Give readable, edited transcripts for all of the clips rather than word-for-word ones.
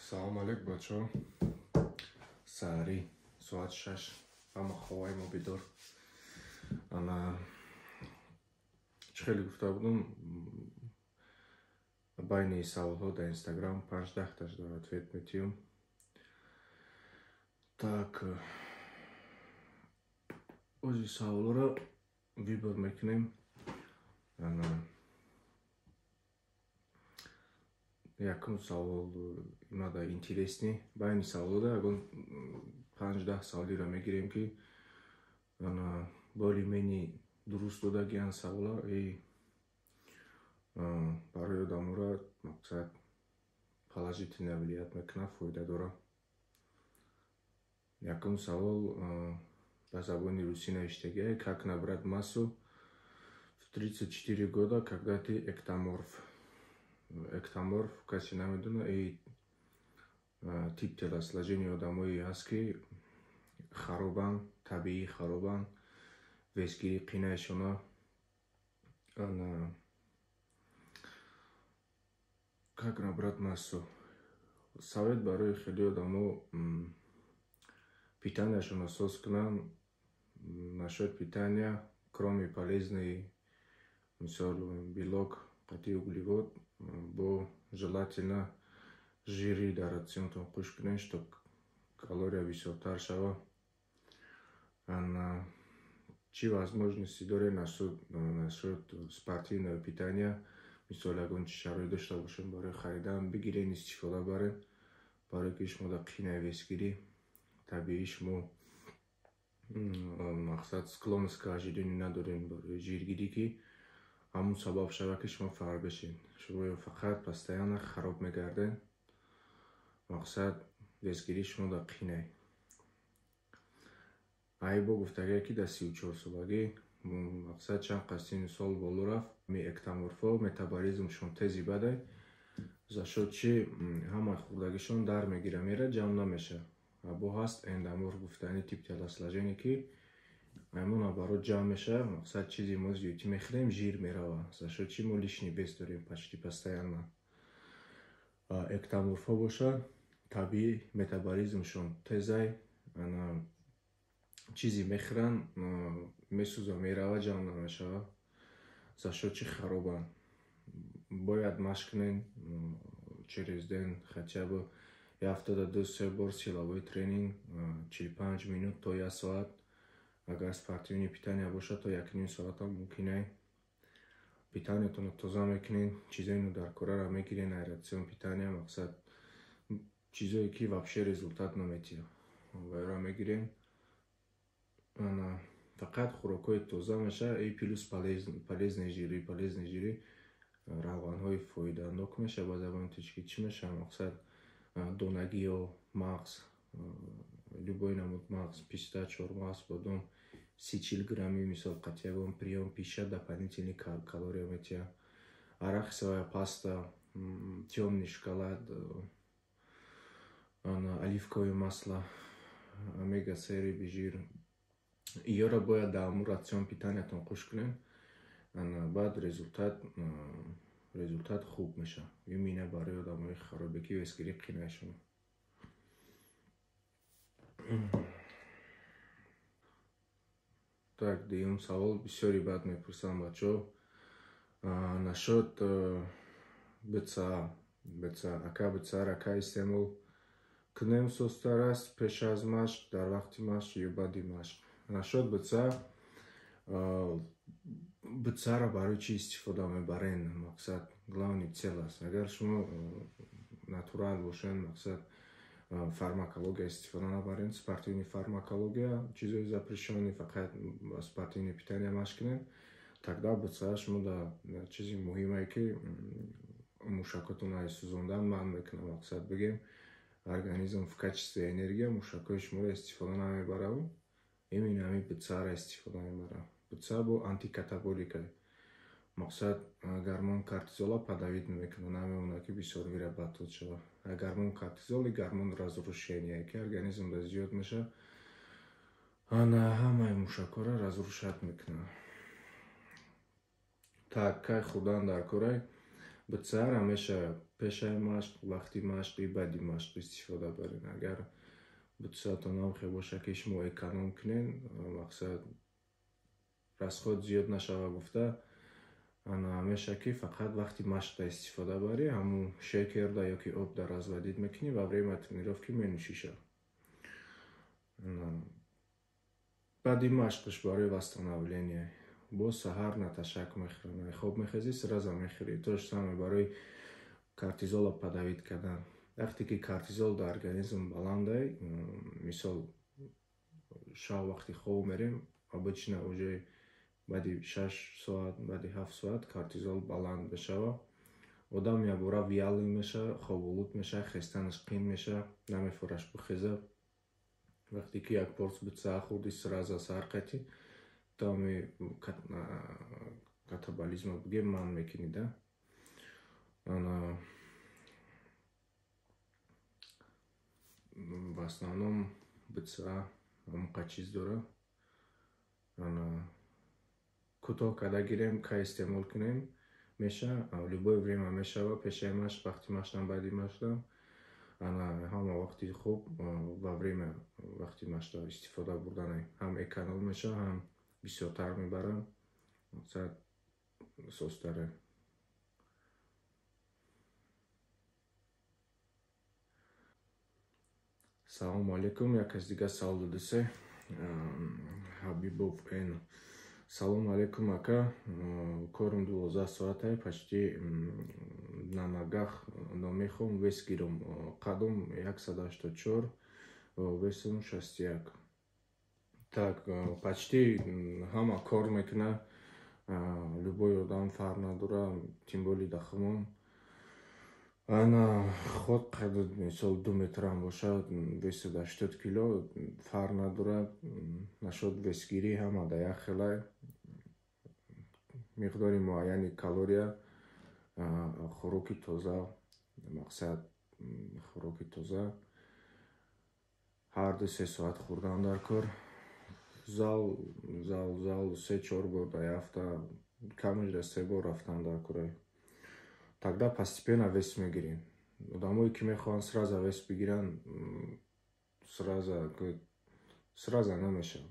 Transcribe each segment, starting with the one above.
Салом алейк, бачо. Саари, соат 6. Ама хаваимо бидор. Ана чӣ хеле гуфта будам, байни саволҳо дар Инстаграм 5-10 таш дар ответ метиём. Так, ози саволҳоро вибор мекунем. Якум савол имада интересни. Байни саволҳода агон 5-10 саволиро мегирем ки более-менее дуруст додагиян савола и барои одаморо мақсад положительно влият мекуна, фоида дора. Якум савол по забони руси навиштагия: как набрать массу в 34 года, когда ты эктоморф? Эктоморф, каси намедуна, и тип телосложения одамои ҳаст ки харобан, табиӣ харобан, весгирӣ қинаишона. Как набрать массу? Совет барои хеле одамо питанияшон асос кунанд. Насчет питания, кроме полезной, мисол белок, қатъи углевод, бо желательно жири дар ратсионтон қуш кунед, что калория бисёртар шава. Чӣ возможности доред насчет спортивного питания? Мисол ягон шароит дошта бошем барои харидан, бигирен, истифода барен, барои ки шумо дар қинаи весгирӣ табиӣ шумо мақсад склонность к ожирению надорем, барои жиргирӣ ки ҳамун сабаб шава ки шумо фар бешед. Шумо фақат постоянно хароб мегардед. Мақсад весгирӣ шумо дар қинае. Айбо гуфтагие ки дар 34 солагӣ мақсад чанд қасдини сол боло рафт. Эктоморфҳо метаболизмшон тези бадай, за счёт чӣ ҳама хӯрдагишон дар мегира, мера ҷамъ намеша. Або ҳаст эндоморф гуфтани тип телосложения ки аймон наоборот ҷамъ меша. Мақсад чизи мо зиёдӣ мехӯрем, жир мерава, за счёт чӣ мо лишний вес дорем почти постоянно. Эктоморфҳо бошанд, табиӣ метаболизмшон тезай, чизи мехӯранд, месӯза, мерава, ҷамъ намешава, за счёт чӣ харобанд. Бояд машқ кунед через ден хотя бы ҳафтада 2-3 бор силовой тренинг, 45 минут то 1 соат. Агар спортивни питания бошад, то 1,5 соат ҳам мумкин е. Питаниятонро тоза мекунед, чизои даркораро мегиред, ратсион питания, мақсад чизое ки вообще результат наметиҳад, вайро мегиред. Фақат хӯрокҳои тоза меша и плюс полезни жирӣ, равғанҳои фоиданок меша. Ба забони тоҷикӣ чӣ меша? Мақсад донагиё, мағз, любой намуд мағз, писта, чормағз, бадом 30-40 грамми, мисол қатъягон приём пиша дополнительный калория метиҳад. Арахисовая паста, тёмный шоколад, оливковое масло, омега-3 рыбий жир. Иёро бояд дар ҳамун ратсион питаниятон қуш кунед. Баъд результат хуб меша. Именно барои одамои харобе ки весгирӣ қинаишона. Так, дуюм савол бисёри бад мепурсанд бачаҳо. Насчет БЦА. Ака БЦА-ро ка истеъмол кунем сустар аст, пеш аз машқ, дар вақти машқ ё баъди машқ? Насчет БЦА-ро барои чӣ истифода мебарен? Мақсад главный цел аст. Агар шумо натурал бошед, мақсад фармакология истифода набарен, спортивни фармакология, чизои запрещёнӣ, фақат спортивни питания машқ кунед, тогда БЦА шумо дар чизи муҳиме ки мушакотонро сӯзондан манъ мекунад. Мақсад бигем организм в качестве энергия мушакҳои шуморо истифода намебарад, именно ҳамин БЦА-ро истифода мебарад. БЦА бо антикатаболика, мақсад гормон кортизола подавид мекунад, намемонад ки бисёр вира батод шавад. Гормон кортизол и гормон разрушения, ки организмда зиёд меша, ҳамаи мушакҳоро разрушат мекунад. Так, кай хӯрдан дар кора? БЦА-ро меша пешаи машқ, вақти машқ и баъди машқ истифода барен. Агар буд-соату намхе боша ки шумо эконом кунен, мақсад расход зиёд нашава гуфта, ҳамеша ки фақат вақти машқда истифода барӣ, ҳамун шекерда ёки обда разводить мекунӣ, во время тренировки менӯшиша. баъди машқаш барои восстановление боз саҳар наташак мехӯрӣ, хоб мехезӣ, сразу мехӯрӣ. То же самое барои кортизола подавить кардан. Вақте ки кортизол дар организм баландай, мисол шаб вақти хоб мерем, обычно уже баъди 6 соат, баъди 7 соат кортизол баланд бешава, одам якбора вялый меша, хоболуд меша, хестанаш қин меша, намефораш бухеза. вақте ки як порс бутса хурди сразу сар қати, тами катаболизма бигем ман мекунида. в основном бутса ҳамуқа чиз дора. кӯтоҳ када гирем, ка истеъмол кунем меша, любое время мешава, пешаи машқ, вақти машқам, баъди машқам, ҳама вақти хуб во время вақти машқа истифода бурдан ҳам эконом меша, ҳам бисёртар мебарам, мақсад состаре. салому алейкум, як кас дига савол додисе. ҳабибов н. салому алейкум ака, корам 12 соата, почти на ногах намехом, вес гирам, қадам 184, весам 61. Так, почти ҳама кор мекуна, любой одам фарқ надора, тем более дахмон. ход қадар мисол 2 метрам бошад, 280 кило, фарқ надора, нашод весгирӣ ҳама да як хелай, миқдори муайяни калория, хӯроки тоза, мақсад хӯроки тоза, ҳар 2-3 соат хӯрдан дар кор, зал 3-4 бор дар ҳафта, камаш да 3 бор рафтан дар кор. Тогда постепенно вес мегирем. Одамое ки мехоҳанд сразу вес бигиранд, сразу намешавад.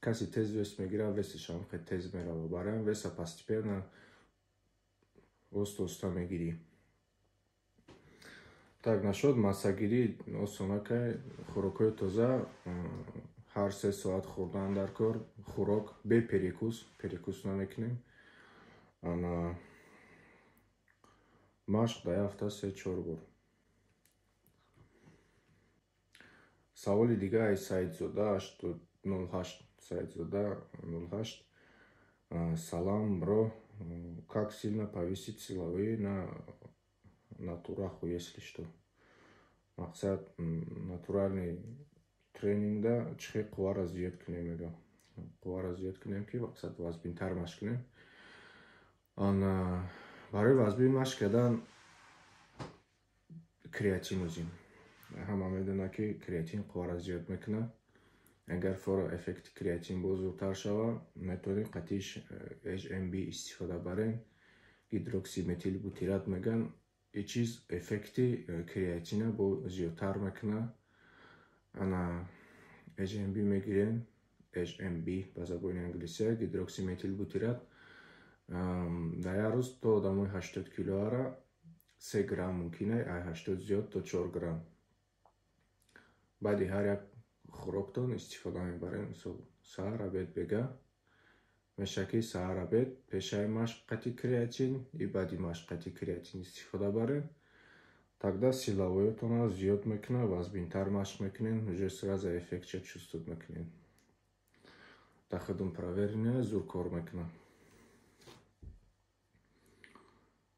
касе тез вес мегирад, весаш ҳам хеле тез мерава. Барои ҳам веса постепенно оста мегирӣ. Так, нашуд массагирӣ осонакай, хӯрокҳои тоза, ҳар 3 соат хӯрдан дар кор, хӯрок бе перекус намекунем. машқ дар ҳафта 3-4 бор. саволи дига ай Саидзода 08, Саидзода 08. Салам, бро, как сильно повысить силовые на натураху, если что? Мақсад натуральный тренингда чихе қуввара зиёд кунем мега. Қуввара зиёд кунем ки мақсад вазбинтар машқ кунем. барои вазбин машқ кардан креатин узим. ҳама медонад ки креатин қуввара зиёд мекунад. агар фора эффекти креатин боз зудтар шава, метавонем қатиш HMB истифода барем, гидроксиметилбутират меган. ин чиз эффекти креатина бо зиёдтар мекунад. HMB мегирем, HMB ба забони англиса, гидроксиметилбутират. дар як рӯз то одамои 80 килоара 3 грамм мумкин аст, ай 80 зиёд то 4 грамм. баъди ҳар як хӯроктон истифода мебарем. мисол саҳар, обед, бега. меша ки саҳар, обед, пешаи машқ қати креатин и баъди машқ қати креатин истифода барем. тогда силовоятонро зиёд мекунад, вазбинтар машқ мекунем, уже сразу эффектша чувствовать мекунем. дахудум проверенная зур кор мекунад.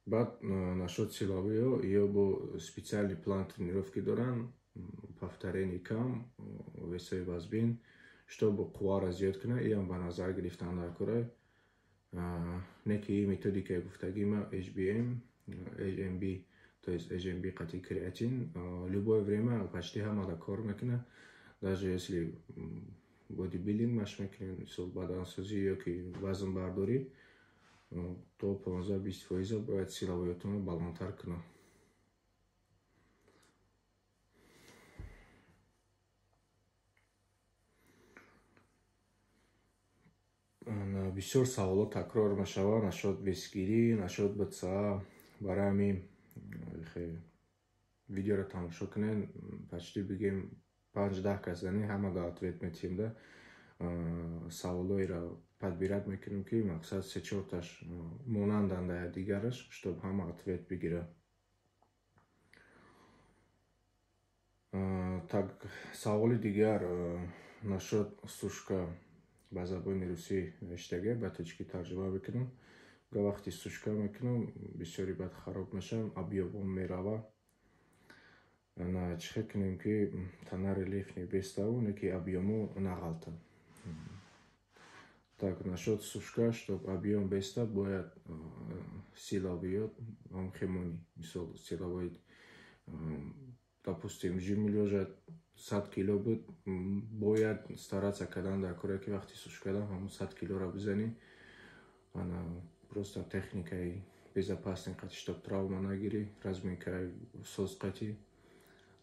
баъд нашуд силовиё ё бо специальный план тренировки доранд, повторений кам, весои вазбин, чтобы қуввара зиёд кунад. иам ба назар гирифтан дар кора. не ки ин методика гуфтагима HMB, то есть HMB қати креатин, любое время почти ҳама да кор мекунад. даже если бодибилдинг машқ мекунем, мисол бадансозӣ ёки вазн бардорӣ, то 15-20% бояд силовиётро баландтар кунам. бисёр саволот такрор мешавад, нашод весгирӣ, нашод бца. Барои ҳамин видеоро тамошо кунед, почти бигем 5-10 кас зани ҳамаро ответ метиҳем да. Саволоеро подбират мекунем ки мақсад 3-4 таш монанданд дигараш, чтоб ҳама ответ бигира. Так, саволи дигар, нашод сушка ба забони русӣ навиштага, ба тоҷикӣ тарҷума мекунам. Вақти сушка мекунам, бисёри бад хароб мешавад, объёмон мерава. Чӣ хел кунем ки тана рельефни беставу, не ки объёмо нағалта. Так, нашод сушка, чтоб объём беста, бояд силовиёт, хемони, мисол силовои, допустим, жим лёжад 100 кило буд, бояд стараться кардан дар кора ки вақти сушка кардам ҳамон 100 килоро бизанӣ. Просто техникаи безопасни қати, чтоб травма нагирӣ, разминкаи соз қати,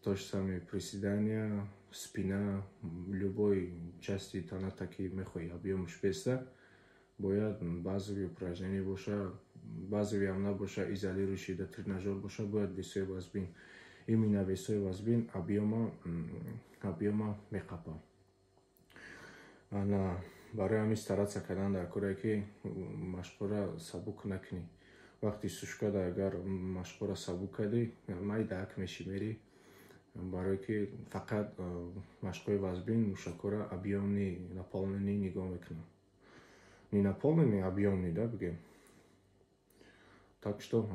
то же самое приседания, спина, любой части таната ки мехоҳӣ объёмш беста, бояд базови упражнение боша, базови ҳам набоша, изолирующий да тренажёр боша, бояд весои вазбин. Именно весои вазбин объёма меқапа. Барои ҳамин стараться кардан дар кора ки машқҳоро сабук накунӣ. Вақти сушкада агар машқҳоро сабук кардӣ, майдаак мешимерӣ, барое ки фақат машқҳои вазбин мушакҳоро объёмни наполненӣ нигоҳ мекунад. Не наполненный, объёмный, да, бигем. Так что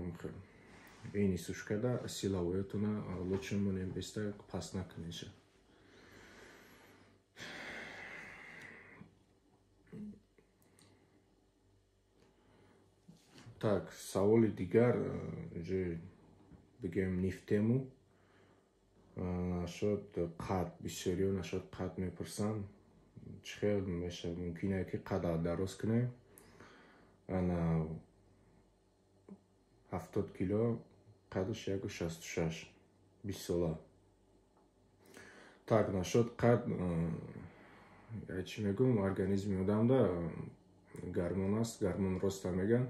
эни сушкада силовиётона лучше монем беста паст накунеша. Так, саволи дигар, бигем нифтему, нашод қад, бисёриё нашод қад мепурсанд. Чӣ хел мешавад, мумкине ки қадро дароз кунем? 70 кило, қадш 1,66, 20 сола. Так, нашод қад, чӣ мегӯм, организми одамда гормон аст, гормон роста меган.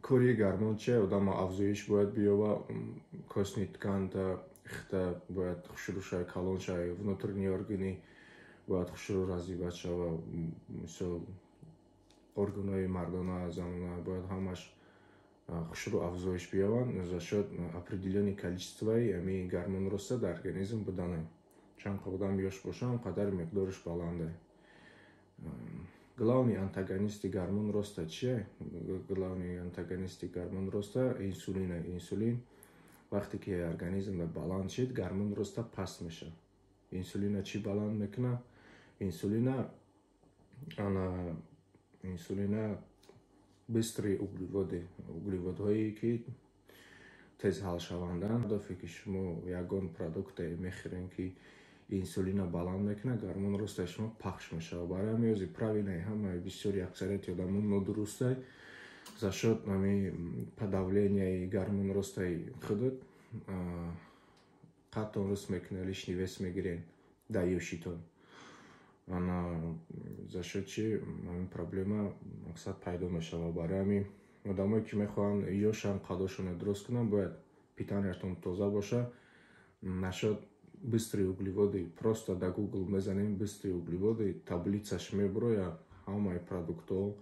Кори гормон чия? Одама афзоиш бояд биёба, костни тканта, ихта бояд хушрӯ шава, калон шава, внутренние органи бояд хушрӯ развиват шава, мисол органҳои мардона, занона бояд ҳамаш хушрӯ афзоиш биёбанд за счёт определённое количествои ҳамин гормон роста дар организм будане. Чанд одам ёш боша, он қадар миқдориш баланде. Главный антагонисти гормон роста чия? Главный антагонисти гормон роста инсулин. Инсулин вақте ки организмда баланд шид, гормон роста паст мешавад. Инсулина чӣ баланд мекунад? Инсулина бистрые углеводҳое ки тез ҳалшаванданд. Дофе ки шумо ягон продукте мехӯрем ки инсулина баланд мекунад, гормон ростаи шумо пахш мешавад. Барои ҳамин ӯзи правилаи ҳамаи бисёри аксарияти одамон нодурустай за счёт подавлениyaи гормон ростаи худут қадтон руст мекунад, лишний вес мегиред дар ёшитон. За счёт чи ҳамин проблема мақсад пайдо мешавад. Барои ҳамин одамое ки мехоҳанд ёшам қаддошонро дуруст кунанд, бояд питаниятон тоза боша. Нашод быстрые углеводы, просто до Google мезанем быстрые углеводы, таблицаш меброяд ҳамаи продуктҳо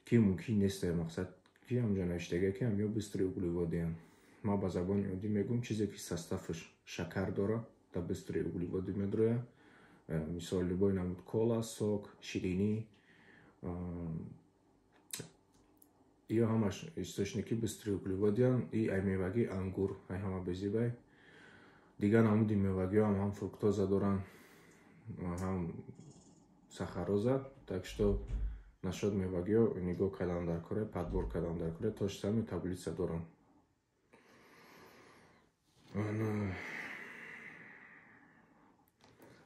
ки мумкин нест, мақсад ки ҳамҷо навиштага ки ҳамё быстрые углеводиянд. Ма ба забони оддӣ мегӯм чизе ки составаш шакар дорад, да быстрые углеводы медрояд. Мисол любой намуд кола, сок, ширинӣ, ё ҳамаш источники быстрые углеводиянд. И ай мевагӣ ангур, ай ҳама безибай. Дигар намуди мевагиҳо ҳам фруктоза доранд, ҳам сахароза. Так что нашод мевагиҳо нигоҳ кардан дар кора, подбор кардан дар кора, то же самое таблица доранд.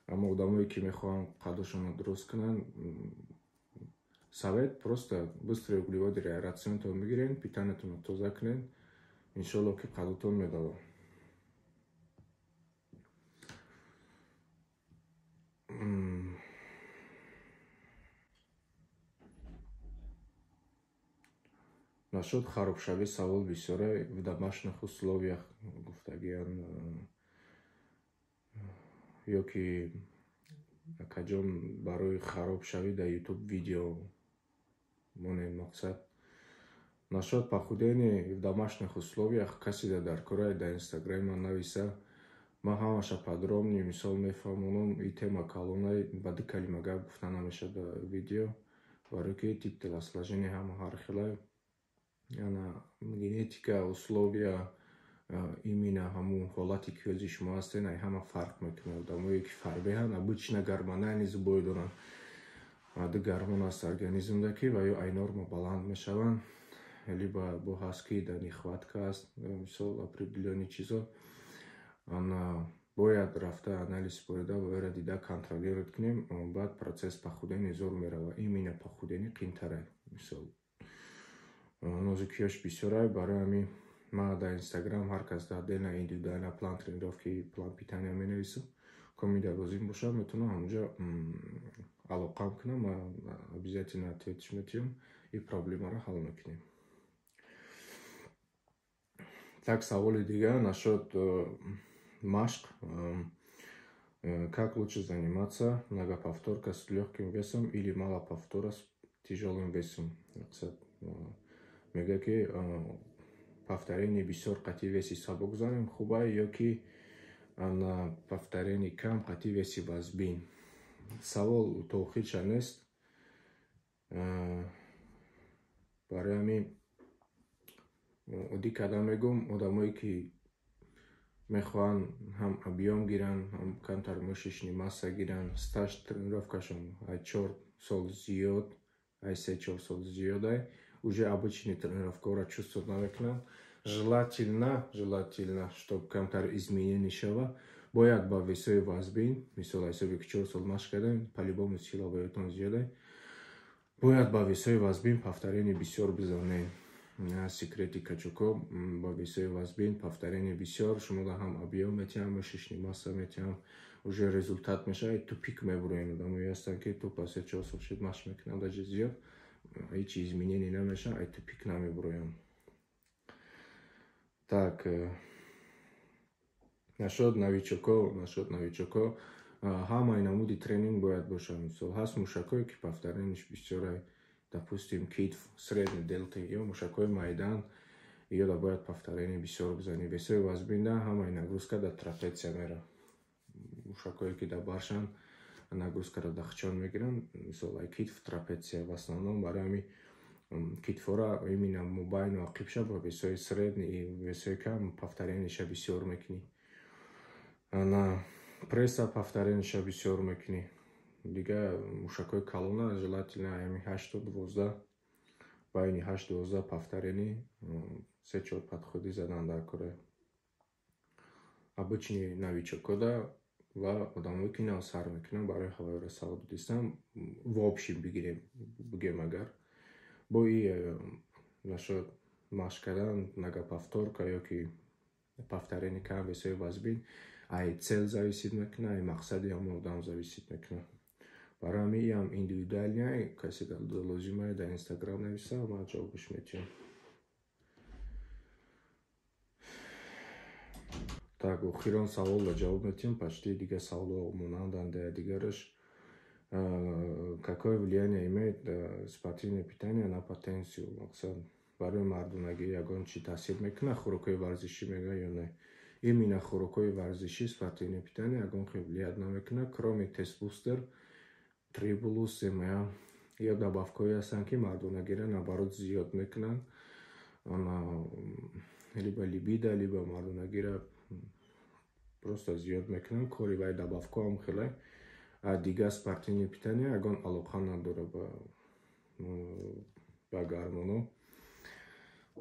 Аммо одамое ки мехоҳанд қаддошонро дуруст кунанд, совет, просто быстрые углеводы рационтон мигрен, питаниятон тозакнен, иншалло ки қадутон медава. Насчет харобшавӣ савол бисёре в домашних условиях гуфтагиянд ё ки акаҷон барои харобшавӣ дар ютуб видео монем мақсад насчет похудения в домашних условиях каси дар Корее дар инстаграм нависа ман ҳамаша подробни мисол мефаҳмонам и тема калонай ба ду калима гап гуфта намешад дар видео барои ки тип телосложения ҳама ҳархела генетика условия именно ҳамун ҳолати ки ҳозир шумо ҳастен ай ҳама фарқ мекунад одамое ки фарбеҳанд обычно гормональни зубой доранд ду гормон аст организмда ки ва ё ай норма баланд мешаванд либо бо ҳаст ки дар нехватка аст мисол определённи чизо бояд рафта анализ бурида ва ӯро дида контролировать кунем баъд процесс похудения зуд меравад именно похудени қимтара мисол нозукиёш бисёрай барои ҳамин ман дар инстаграм ҳар кас отдельно индивидуально план тренировки план питания менависам комида лозим бошад метавонам ҳамонҷо алоқам кунам ва обязательно ответиш метиҳам и проблемаро ҳал мекунем. Так саволи дигар насчет машқ как лучше заниматься многоповторка с легким весом или малоповтора с тяжелым весом мега ки повторение бисёр қатъи веси сабук занем хубае ё ки повторение кам қатъи веси вазбин савол тухиша нест барои ҳамин одди када мегӯм одамое ки мехоҳанд ҳам объем гиранд ҳам камтар мышечни масса гиранд стаж тренировкашон ай 4 сол зиёд ай 3-4 сол зиёдай уже обычные тренировкаро чувствовать намекунанд желательно чтобы камтар изменение шава бояд ба весои вазбин мисол ҳисоби ки 4 сол машқ кардем по-любому сила боятон зиёдай бояд ба весои вазбин повторение бисёр бизанем секрети качуко ба весои вазбин повторение бисёр шумода ҳам объем метиҳам мышечни масса метиҳам уже результат мешавад тупик мебуроем одамое ҳастанд ки ту по 3-4 сол шуд машқ мекунам даже зиёд ҳеҷ изменение намешавад ай тупик намебуроям. Так насчет новичоко ҳамаи намуди тренинг бояд бошад мисол ҳаст мушакое ки повторениеш бисёрай допустим китф средний делта ё мушакҳои майдан ёда бояд повторение бисёр бизанӣ весои вазбинда ҳамаи нагрузка дар трапеция мера мушакҳое ки дар баршанд нагрузкаро дар хчон мегиранд мисол ай китф трапеция в основном барои ҳамин китфора именно мубайну ақибша ба весои средний и весои кам повторениеша бисёр мекунӣ пресса повторениеша бисёр мекунӣ дига мушакҳои калона желательно ҳамин 8-12 байни 8-12 повторений 3-4 подходи задан дар Корея обычный новичокода ва одамое ки нав сар мекунанд барои ҳавоиро савол дидистам в общем бигем агар бо и насчет машқ кардан многоповторка ё ки повторение кам весои вазбин ай цел зависит мекунад ай мақсади ҳамон одам зависит мекунад барои ҳамин ям индивидуально каси лозимае дар инстаграм нависа ман ҷавобиш метиҳам. Так охирон саволро ҷавоб метиҳам почти дига саволо монанданд дигараш какое влияние имеет спортивное питание на потенцию мақсад барои мардонагӣ ягон чи таъсир мекунад хӯрокҳои варзишӣ мега ё не именно хӯрокҳои варзишӣ спортивное питание ягон влият намекунад кроме тестбустер трибулус ё добавкҳое ҳастанд ки мардонагиро наоборот зиёд мекунанд либо либидо либо мардонагиро просто зиёд мекунанд кори вай добавкаам хеле а дига спортивное питание ягон алоқа надорад ба гормоно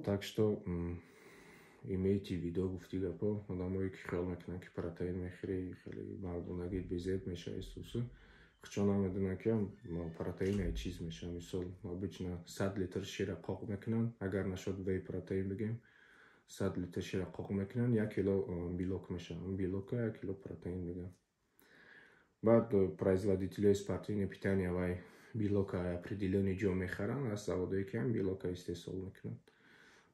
так что имейте в виду гуфти гапо одамое ки хиёл мекунанд ки протеин мехӯрӣ хеле мардонагӣ безед мешавӣ хчона медунам ки протеин ай чиз меша. Мисол обычно 100 литр шира қоқ мекунан, агар нашуд вей протеин бигем 100 литр шира қоқ мекунан 1 кило белок меша. Белока 1 кило протеин мегам. Баъд производителей спортивного питания вай белока определённый ҷо мехаран, аз заводое ки ҳам белока истеҳсол мекунанд.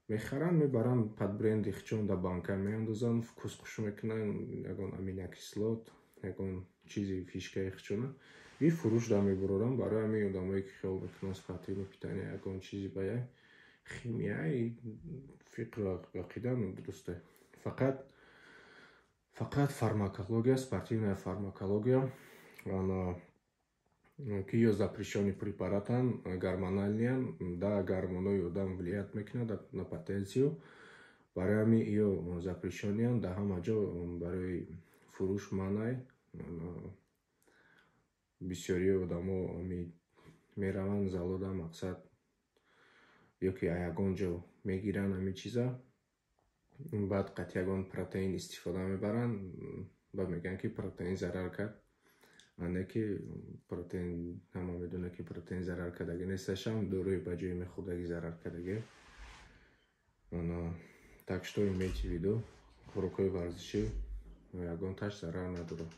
Мехаран, мебаранд под бренди хчон да банка меандозанд, вкусхуш мекунанд, ягон аминокислот, ягон чизи фишкаи хчона. И фурӯш да мебуроранд барои ҳамин одамое ки хиёл мекунанд спортивное питания ягон чизи ба як химияи фиқр ақида дурусте. Фақат фармакология, спортивная фармакология, она ки ё запрещённый препаратан, гормональниан, да гормонои одам влият мекунад на потенцию. Барои ҳамин ё запрещёниан, да ҳама ҷо барои фурӯш манъай. Бисёрии одамо мераванд залода, мақсад ё ки ягон ҷо мегиранд ҳамин чиза, баъд қат ягон протеин истифода мебаранд, баъд мегӯянд ки протеин зарар кард. Не ки протеин, ҳама медонад ки протеин зарар кардаги несташам, дорои ба ҷои мехӯрдаги зарар кардаги. Так что имейте в виду, хӯрокҳои варзишӣ ягонташ зарар надорад.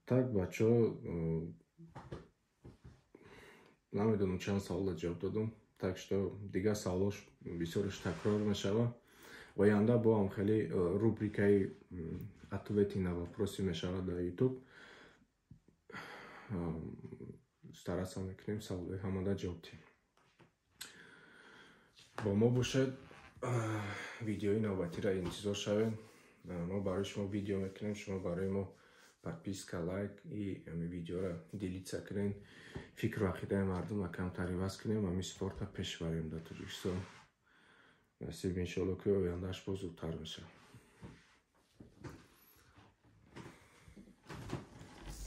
Так бачаҳо, намедонам чанд саволот ҷавоб додам, так что дигар саволош бисёраш такрор мешавад. В оянда бо ҳам хеле рубрикаи ответи на вопроси мешавад дар YouTube. Стараться мекунем саволои ҳамада ҷавоб диҳем. Бо мо бошед, видеои навбатиро интизор шавед. Мо барои шумо видео мекунем, шумо барои мо подписка, лайк и ҳамин видеоро делиться кунед. Фикру ақидаи мардумро камтар иваз кунем, ҳамин спорта пеш барем дар Тоҷикистон. Насиб иншоалло ки ояндааш боз зудтар мешавад.